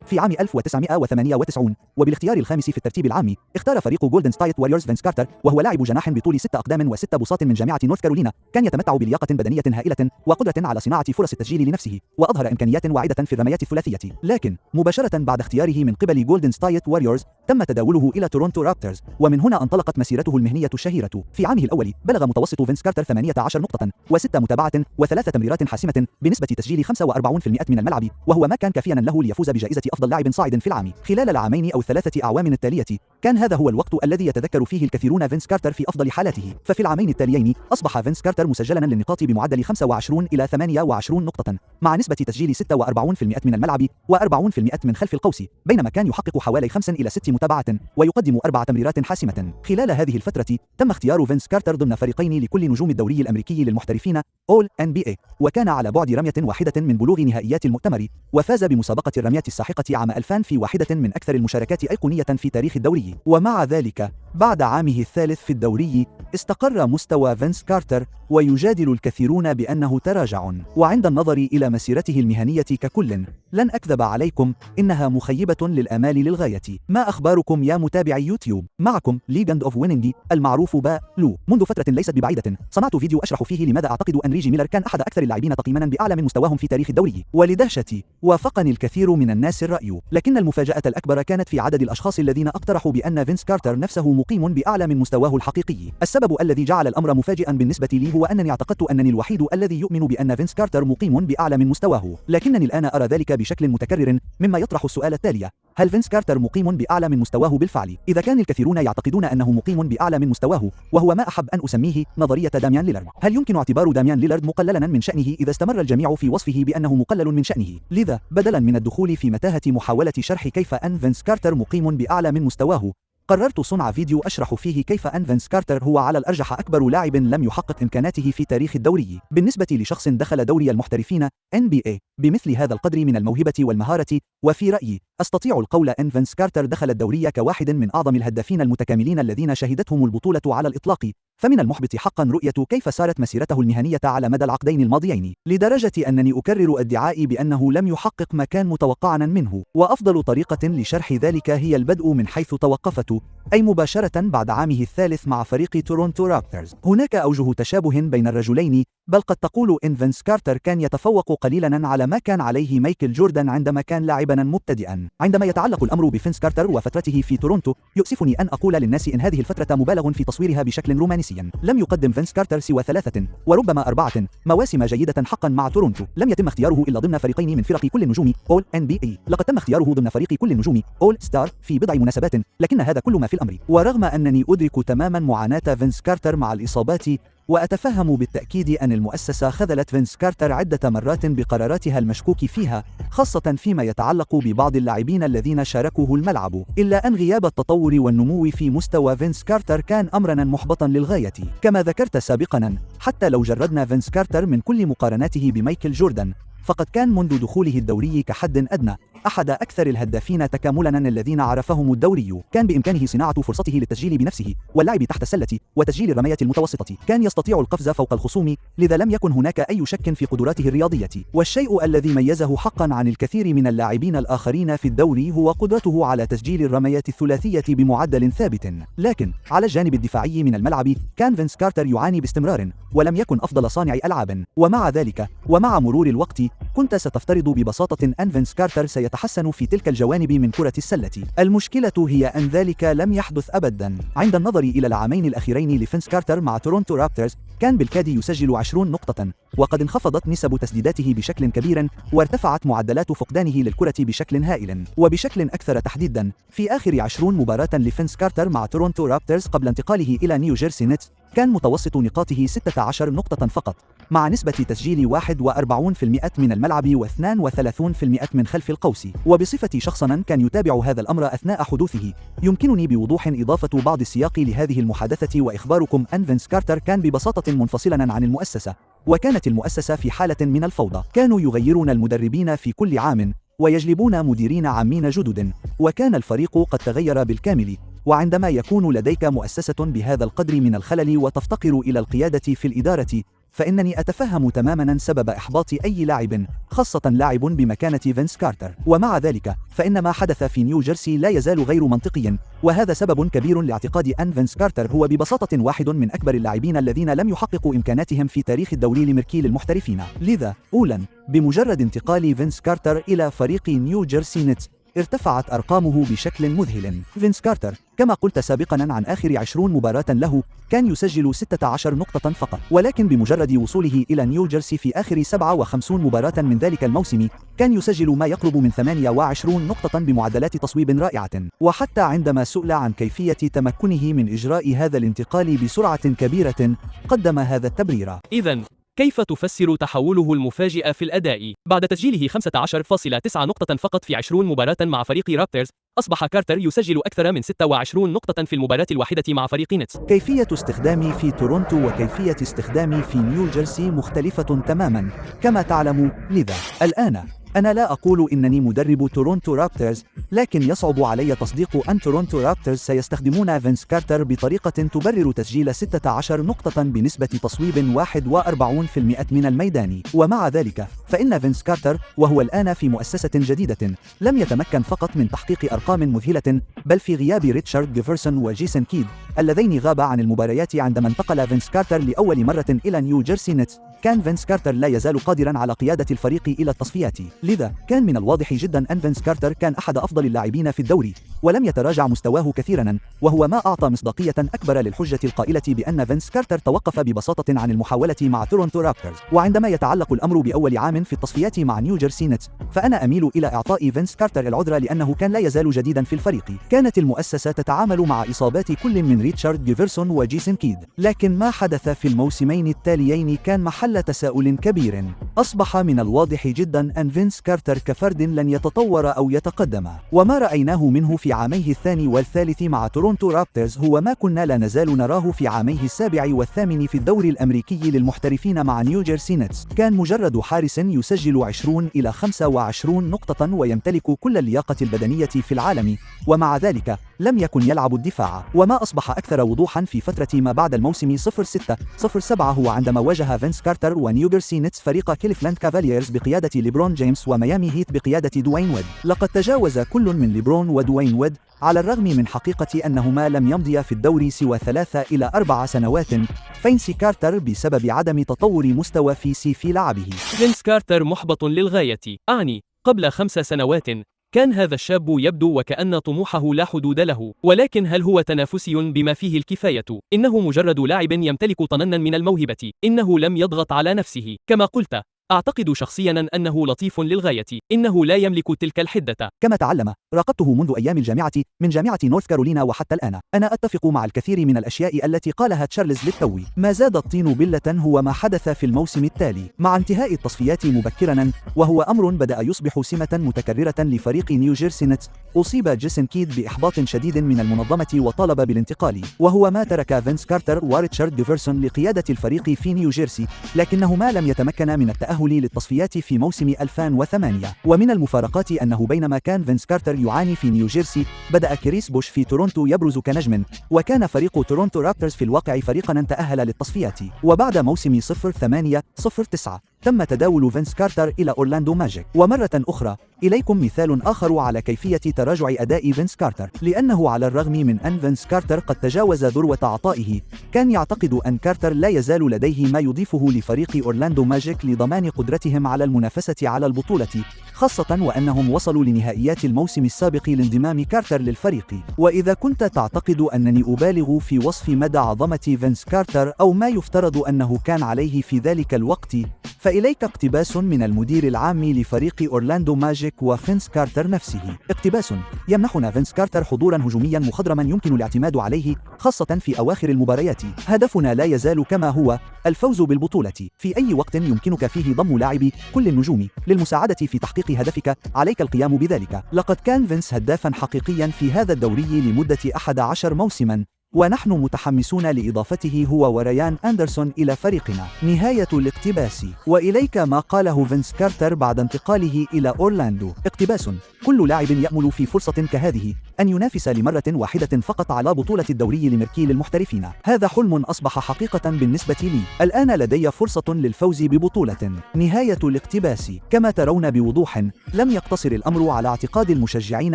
في عام 1998. وبالاختيار الخامس في الترتيب العام اختار فريق جولدن ستايت واريورز فينس كارتر، وهو لاعب جناح بطول 6 أقدام و6 بساط من جامعة نورث كارولاينا، كان يتمتع بلياقة بدنية هائلة وقدرة على صناعة فرص التسجيل لنفسه، وأظهر إمكانيات واعدة في الرميات الثلاثية. لكن مباشرة بعد اختياره من قبل جولدن ستايت واريورز تم تداوله إلى تورونتو رابترز، ومن هنا انطلقت مسيرته المهنية الشهيرة. في عامه الأول بلغ متوسط فينس كارتر 18 نقطة و6 متابعة و3 تمريرات حاسمة بنسبة تسجيل 45% من الملعب، وهو ما كان كافيا له ليفوز بجائزة أفضل لاعب صاعد في العام. خلال العامين أو الثلاثة أعوام التالية كان هذا هو الوقت الذي يتذكر فيه الكثيرون فينس كارتر في أفضل حالاته، ففي العامين التاليين أصبح فينس كارتر مسجلا للنقاط بمعدل 25 إلى 28 نقطة مع نسبة تسجيل 46% من الملعب و40% من خلف القوس، بينما كان يحقق حوالي 5 إلى 6 متابعات ويقدم 4 تمريرات حاسمة. خلال هذه الفترة تم اختيار فينس كارتر ضمن فريقين لكل نجوم الدوري الأمريكي للمحترفين All NBA، وكان على بعد رمية واحدة من بلوغ نهائيات المؤتمر، وفاز بمسابقة الرمية الساحقة عام 2000 في واحدة من أكثر المشاركات أيقونية في تاريخ الدوري. ومع ذلك بعد عامه الثالث في الدوري استقر مستوى فينس كارتر، ويجادل الكثيرون بأنه تراجع. وعند النظر إلى مسيرته المهنية ككل لن أكذب عليكم إنها مخيبة للآمال للغاية. ما أخباركم يا متابعي يوتيوب؟ معكم ليجند أوف وينينج المعروف لو. منذ فترة ليست ببعيدة صنعت فيديو أشرح فيه لماذا أعتقد أن ريجي ميلر كان أحد أكثر اللاعبين تقييما بأعلى من مستواهم في تاريخ الدوري، ولدهشتي وافقني الكثير من الناس الرأي، لكن المفاجأة الأكبر كانت في عدد الأشخاص الذين اقترحوا بأن فينس كارتر نفسه مقيم بأعلى من مستواه الحقيقي. السبب الذي جعل الأمر مفاجئا بالنسبة لي هو أنني اعتقدت أنني الوحيد الذي يؤمن بأن فينس كارتر مقيم بأعلى من مستواه، لكنني الآن أرى ذلك بشكل متكرر، مما يطرح السؤال التالي: هل فينس كارتر مقيم بأعلى من مستواه بالفعل؟ إذا كان الكثيرون يعتقدون أنه مقيم بأعلى من مستواه، وهو ما أحب أن أسميه نظرية داميان ليلارد، هل يمكن اعتبار داميان ليلارد مقللا من شأنه إذا استمر الجميع في وصفه بأنه مقلل من شأنه؟ لذا بدلا من الدخول في متاهة محاولة شرح كيف أن فينس كارتر مقيم بأعلى من مستواه، قررت صنع فيديو أشرح فيه كيف أن فينس كارتر هو على الأرجح أكبر لاعب لم يحقق إمكاناته في تاريخ الدوري. بالنسبة لشخص دخل دوري المحترفين NBA بمثل هذا القدر من الموهبة والمهارة، وفي رأيي أستطيع القول أن فينس كارتر دخل الدوري كواحد من أعظم الهدافين المتكاملين الذين شهدتهم البطولة على الإطلاق، فمن المحبط حقا رؤية كيف سارت مسيرته المهنية على مدى العقدين الماضيين، لدرجة أنني أكرر ادعائي بأنه لم يحقق ما كان متوقعا منه. وأفضل طريقة لشرح ذلك هي البدء من حيث توقفت، أي مباشرة بعد عامه الثالث مع فريق تورونتو رابترز. هناك أوجه تشابه بين الرجلين، بل قد تقول إن فينس كارتر كان يتفوق قليلا على ما كان عليه مايكل جوردن عندما كان لاعبا مبتدئا. عندما يتعلق الأمر بفينس كارتر وفترته في تورونتو، يؤسفني أن أقول للناس إن هذه الفترة مبالغ في تصويرها بشكل رومانسي. لم يقدم فينس كارتر سوى 3 وربما 4 مواسم جيدة حقا مع تورونتو. لم يتم اختياره إلا ضمن فريقين من فرق كل النجوم All NBA، لقد تم اختياره ضمن فريق كل النجوم All Star في بضع مناسبات، لكن هذا كل ما في الأمر. ورغم أنني أدرك تماما معاناة فينس كارتر مع الإصابات، وأتفهم بالتأكيد أن المؤسسة خذلت فينس كارتر عدة مرات بقراراتها المشكوك فيها، خاصة فيما يتعلق ببعض اللاعبين الذين شاركوه الملعب، إلا أن غياب التطور والنمو في مستوى فينس كارتر كان أمرا محبطا للغاية. كما ذكرت سابقا، حتى لو جردنا فينس كارتر من كل مقارناته بمايكل جوردن، فقد كان منذ دخوله الدوري كحد أدنى أحد أكثر الهدافين تكاملا الذين عرفهم الدوري. كان بإمكانه صناعة فرصته للتسجيل بنفسه واللعب تحت السلة وتسجيل الرمية المتوسطة، كان يستطيع القفز فوق الخصوم، لذا لم يكن هناك أي شك في قدراته الرياضية. والشيء الذي ميزه حقا عن الكثير من اللاعبين الآخرين في الدوري هو قدرته على تسجيل الرميات الثلاثية بمعدل ثابت. لكن على الجانب الدفاعي من الملعب كان فينس كارتر يعاني باستمرار، ولم يكن أفضل صانع ألعاب. ومع ذلك ومع مرور الوقت كنت ستفترض ببساطة أن فينس كارتر سيتحسن في تلك الجوانب من كرة السلة. المشكلة هي أن ذلك لم يحدث أبدا. عند النظر إلى العامين الأخيرين لفينس كارتر مع تورونتو رابترز، كان بالكاد يسجل 20 نقطة، وقد انخفضت نسب تسديداته بشكل كبير، وارتفعت معدلات فقدانه للكرة بشكل هائل. وبشكل أكثر تحديدا، في آخر 20 مباراة لفينس كارتر مع تورونتو رابترز قبل انتقاله إلى نيوجيرسي نيتس، كان متوسط نقاطه 16 نقطة فقط، مع نسبة تسجيل 41% من الملعب و32% من خلف القوس. وبصفتي شخصا كان يتابع هذا الأمر أثناء حدوثه، يمكنني بوضوح إضافة بعض السياق لهذه المحادثة وإخباركم أن فينس كارتر كان ببساطة منفصلا عن المؤسسة، وكانت المؤسسة في حالة من الفوضى. كانوا يغيرون المدربين في كل عام ويجلبون مديرين عامين جدد، وكان الفريق قد تغير بالكامل. وعندما يكون لديك مؤسسة بهذا القدر من الخلل وتفتقر إلى القيادة في الإدارة، فإنني أتفهم تماما سبب إحباط أي لاعب، خاصة لاعب بمكانة فينس كارتر. ومع ذلك فإن ما حدث في نيو جيرسي لا يزال غير منطقي، وهذا سبب كبير لاعتقاد أن فينس كارتر هو ببساطة واحد من أكبر اللاعبين الذين لم يحققوا إمكاناتهم في تاريخ الدوري الأمريكي للمحترفين. لذا أولاً، بمجرد انتقال فينس كارتر إلى فريق نيو جيرسي نيتس ارتفعت أرقامه بشكل مذهل. فينس كارتر كما قلت سابقا عن آخر 20 مباراة له كان يسجل 16 نقطة فقط، ولكن بمجرد وصوله إلى نيو جيرسي في آخر 57 مباراة من ذلك الموسم كان يسجل ما يقرب من 28 نقطة بمعدلات تصويب رائعة. وحتى عندما سئل عن كيفية تمكنه من إجراء هذا الانتقال بسرعة كبيرة قدم هذا التبرير. إذن كيف تفسر تحوله المفاجئ في الأداء؟ بعد تسجيله 15.9 نقطة فقط في 20 مباراة مع فريق رابترز، أصبح كارتر يسجل أكثر من 26 نقطة في المباراة الواحدة مع فريق نتس. كيفية استخدامي في تورونتو وكيفية استخدامي في نيو جيرسي مختلفة تماما كما تعلم، لذا الآن أنا لا أقول إنني مدرب تورونتو رابترز، لكن يصعب علي تصديق أن تورونتو رابترز سيستخدمون فينس كارتر بطريقة تبرر تسجيل 16 نقطة بنسبة تصويب 41% من الميدان. ومع ذلك فإن فينس كارتر وهو الآن في مؤسسة جديدة لم يتمكن فقط من تحقيق أرقام مذهلة، بل في غياب ريتشارد جيفرسون وجيسون كيد اللذين غابا عن المباريات عندما انتقل فينس كارتر لأول مرة إلى نيو جيرسي نيتس، كان فينس كارتر لا يزال قادرا على قيادة الفريق إلى التصفيات. لذا كان من الواضح جدا أن فينس كارتر كان أحد أفضل اللاعبين في الدوري، ولم يتراجع مستواه كثيرا، وهو ما أعطى مصداقية أكبر للحجة القائلة بأن فينس كارتر توقف ببساطة عن المحاولة مع تورونتو رابترز. وعندما يتعلق الأمر بأول عام في التصفيات مع نيو جيرسي نيتس، فأنا أميل إلى إعطاء فينس كارتر العذر لأنه كان لا يزال جديدا في الفريق. كانت المؤسسة تتعامل مع إصابات كل من ريتشارد جيفرسون وجيسون كيد، لكن ما حدث في الموسمين التاليين كان محل تساؤل كبير. أصبح من الواضح جدا أن فينس كارتر كفرد لن يتطور أو يتقدم، وما رأيناه منه في عاميه الثاني والثالث مع تورونتو رابترز هو ما كنا لا نزال نراه في عاميه السابع والثامن في الدوري الأمريكي للمحترفين مع نيو جيرسي نيتس. كان مجرد حارس يسجل 20 إلى 25 نقطة ويمتلك كل اللياقة البدنية في العالم، ومع ذلك لم يكن يلعب الدفاع. وما أصبح أكثر وضوحا في فترة ما بعد الموسم 06-07 هو عندما واجه فينس كارتر ونيو جيرسي نيتس فريق كليفلاند كافاليرز بقيادة ليبرون جيمس وميامي هيت بقيادة دوين ويد. لقد تجاوز كل من ليبرون ودوين ويد على الرغم من حقيقة أنهما لم يمضيا في الدوري سوى 3 إلى 4 سنوات فينس كارتر بسبب عدم تطور مستوى في لعبه. فينس كارتر محبط للغاية، أعني قبل 5 سنوات كان هذا الشاب يبدو وكأن طموحه لا حدود له، ولكن هل هو تنافسي بما فيه الكفاية؟ إنه مجرد لاعب يمتلك طننا من الموهبة، إنه لم يضغط على نفسه. كما قلت، أعتقد شخصيا أنه لطيف للغاية، إنه لا يملك تلك الحدة. كما تعلم، راقبته منذ أيام الجامعة من جامعة نورث كارولاينا وحتى الآن. أنا أتفق مع الكثير من الأشياء التي قالها تشارلز للتو. ما زاد الطين بلة هو ما حدث في الموسم التالي مع انتهاء التصفيات مبكرا، وهو أمر بدأ يصبح سمة متكررة لفريق نيو جيرسي نيتس. أصيب جيسون كيد بإحباط شديد من المنظمة وطالب بالانتقال، وهو ما ترك فينس كارتر وريتشارد جيفرسون لقيادة الفريق في نيو جيرسي، لكنهما لم يتمكنا من التأهل للتصفيات في موسم 2008. ومن المفارقات أنه بينما كان فينس كارتر يعاني في نيو جيرسي، بدأ كريس بوش في تورونتو يبرز كنجم، وكان فريق تورونتو رابترز في الواقع فريقا تأهل للتصفيات. وبعد موسم 08-09 تم تداول فينس كارتر إلى أورلاندو ماجيك. ومرة أخرى إليكم مثال آخر على كيفية تراجع أداء فينس كارتر، لأنه على الرغم من أن فينس كارتر قد تجاوز ذروة عطائه، كان يعتقد أن كارتر لا يزال لديه ما يضيفه لفريق أورلاندو ماجيك لضمان قدرتهم على المنافسة على البطولة، خاصة وأنهم وصلوا لنهائيات الموسم السابق لانضمام كارتر للفريق. وإذا كنت تعتقد أنني أبالغ في وصف مدى عظمة فينس كارتر أو ما يفترض أنه كان عليه في ذلك الوقت، فإليك اقتباس من المدير العام لفريق أورلاندو ماجيك وفينس كارتر نفسه. اقتباس: يمنحنا فينس كارتر حضورا هجوميا مخضرما يمكن الاعتماد عليه خاصة في أواخر المباريات. هدفنا لا يزال كما هو الفوز بالبطولة. في أي وقت يمكنك فيه ضم لاعبي كل النجوم للمساعدة في تحقيق هدفك عليك القيام بذلك. لقد كان فينس هدافا حقيقيا في هذا الدوري لمدة 11 موسما، ونحن متحمسون لإضافته هو وريان أندرسون إلى فريقنا. نهاية الاقتباس. وإليك ما قاله فينس كارتر بعد انتقاله إلى أورلاندو. اقتباس: كل لاعب يأمل في فرصة كهذه أن ينافس لمرة واحدة فقط على بطولة الدوري الأمريكي للمحترفين. هذا حلم أصبح حقيقة بالنسبة لي. الآن لدي فرصة للفوز ببطولة. نهاية الاقتباس. كما ترون بوضوح، لم يقتصر الأمر على اعتقاد المشجعين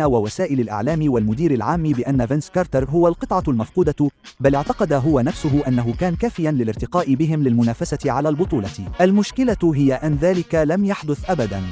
ووسائل الإعلام والمدير العام بأن فينس كارتر هو القطعة المفقودة، بل اعتقد هو نفسه أنه كان كافيا للارتقاء بهم للمنافسة على البطولة. المشكلة هي أن ذلك لم يحدث أبدا.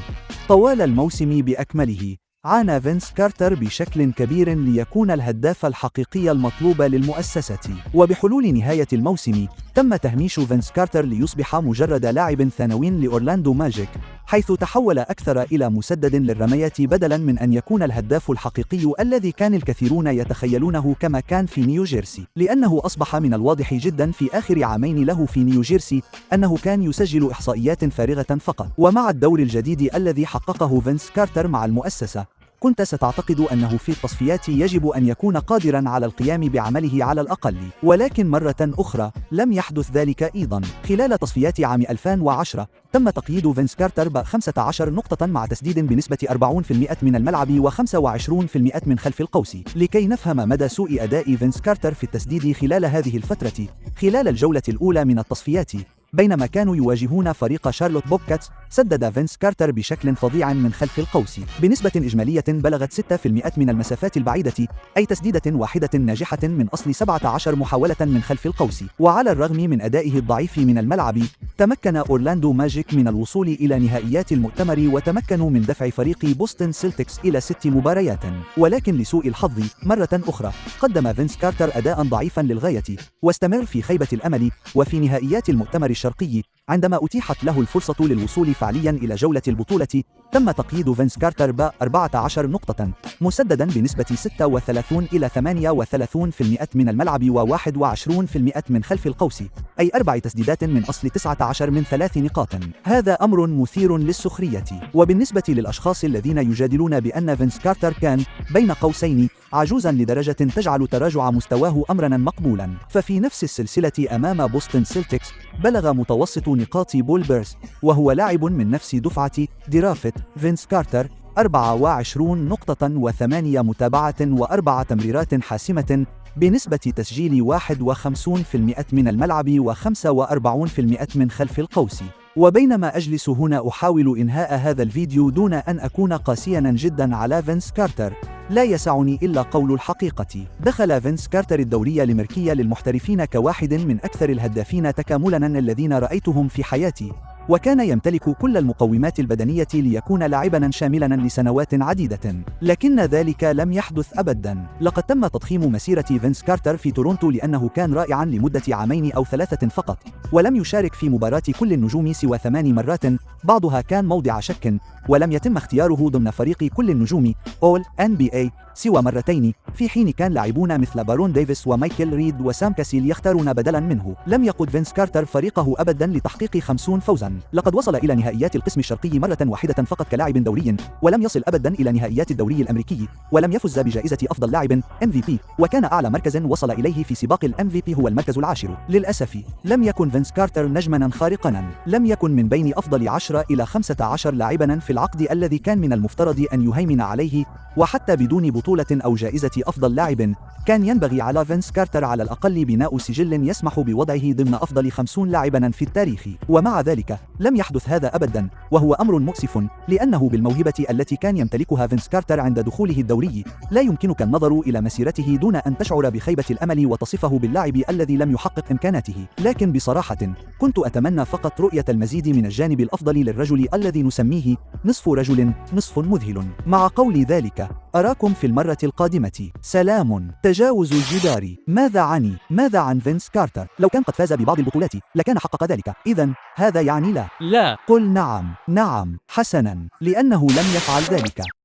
طوال الموسم بأكمله، عانى فينس كارتر بشكل كبير ليكون الهداف الحقيقي المطلوب للمؤسسة. وبحلول نهاية الموسم، تم تهميش فينس كارتر ليصبح مجرد لاعب ثانوي لأورلاندو ماجيك، حيث تحول أكثر إلى مسدد للرميات بدلا من أن يكون الهداف الحقيقي الذي كان الكثيرون يتخيلونه كما كان في نيوجيرسي، لأنه أصبح من الواضح جدا في آخر عامين له في نيوجيرسي أنه كان يسجل إحصائيات فارغة فقط. ومع الدور الجديد الذي حققه فينس كارتر مع المؤسسة، كنت ستعتقد أنه في التصفيات يجب أن يكون قادرا على القيام بعمله على الأقل، ولكن مرة أخرى لم يحدث ذلك أيضا. خلال تصفيات عام 2010 تم تقييد فينس كارتر ب 15 نقطة مع تسديد بنسبة 40% من الملعب و25% من خلف القوس. لكي نفهم مدى سوء أداء فينس كارتر في التسديد خلال هذه الفترة، خلال الجولة الأولى من التصفيات بينما كانوا يواجهون فريق شارلوت بوبكاتس، سدد فينس كارتر بشكل فظيع من خلف القوس بنسبة إجمالية بلغت 6% من المسافات البعيدة، أي تسديدة واحدة ناجحة من أصل 17 محاولة من خلف القوس. وعلى الرغم من أدائه الضعيف من الملعب، تمكن أورلاندو ماجيك من الوصول إلى نهائيات المؤتمر، وتمكنوا من دفع فريق بوسطن سيلتكس إلى 6 مباريات. ولكن لسوء الحظ مرة أخرى قدم فينس كارتر أداء ضعيفا للغاية، واستمر في خيبة الأمل. وفي نهائيات المؤتمر الشرقي، عندما أتيحت له الفرصة للوصول فعليا إلى جولة البطولة، تم تقييد فينس كارتر ب 14 نقطة مسددا بنسبة 36 إلى 38% من الملعب و21% من خلف القوس، أي 4 تسديدات من أصل 19 من 3 نقاط. هذا أمر مثير للسخرية. وبالنسبة للأشخاص الذين يجادلون بأن فينس كارتر كان بين قوسين عجوزا لدرجة تجعل تراجع مستواه أمرا مقبولا، ففي نفس السلسلة أمام بوسطن سيلتكس بلغ متوسط نقاط بول بيرس، وهو لاعب من نفس دفعة درافت فينس كارتر، 24 نقطة و8 متابعة و4 تمريرات حاسمة بنسبة تسجيل 51% من الملعب و45% من خلف القوس. وبينما أجلس هنا أحاول إنهاء هذا الفيديو دون أن أكون قاسيا جدا على فينس كارتر، لا يسعني إلا قول الحقيقة. دخل فينس كارتر الدوري الأمريكي للمحترفين كواحد من أكثر الهدافين تكاملا الذين رأيتهم في حياتي، وكان يمتلك كل المقومات البدنية ليكون لاعبا شاملا لسنوات عديدة، لكن ذلك لم يحدث أبدا. لقد تم تضخيم مسيرة فينس كارتر في تورونتو لأنه كان رائعا لمدة عامين أو 3 فقط، ولم يشارك في مباراة كل النجوم سوى 8 مرات، بعضها كان موضع شك، ولم يتم اختياره ضمن فريق كل النجوم All NBA سوى مرتين، في حين كان لاعبون مثل بارون ديفيس ومايكل ريد وسام كاسيل يختارون بدلا منه. لم يقود فينس كارتر فريقه أبدا لتحقيق 50 فوزا. لقد وصل إلى نهائيات القسم الشرقي مرة واحدة فقط كلاعب دوري، ولم يصل أبدا إلى نهائيات الدوري الأمريكي، ولم يفز بجائزة أفضل لاعب MVP، وكان أعلى مركز وصل إليه في سباق MVP هو المركز العاشر. للأسف لم يكن فينس كارتر نجما خارقا، لم يكن من بين أفضل 10 إلى 15 لاعبا في العقد الذي كان من المفترض أن يهيمن عليه، وحتى بدون بطولة أو جائزة أفضل لاعب كان ينبغي على فينس كارتر على الأقل بناء سجل يسمح بوضعه ضمن أفضل 50 لاعبا في التاريخ، ومع ذلك لم يحدث هذا أبدا، وهو أمر مؤسف، لأنه بالموهبة التي كان يمتلكها فينس كارتر عند دخوله الدوري، لا يمكنك النظر إلى مسيرته دون أن تشعر بخيبة الأمل وتصفه باللاعب الذي لم يحقق إمكاناته. لكن بصراحة كنت أتمنى فقط رؤية المزيد من الجانب الأفضل للرجل الذي نسميه نصف رجل نصف مذهل. مع قول ذلك، أراكم في المرة القادمة. سلام. تجاوز الجدار. ماذا عن فينس كارتر؟ لو كان قد فاز ببعض البطولات لكان حقق ذلك، إذن هذا يعني لا. لا. قل نعم. حسنا، لأنه لم يفعل ذلك.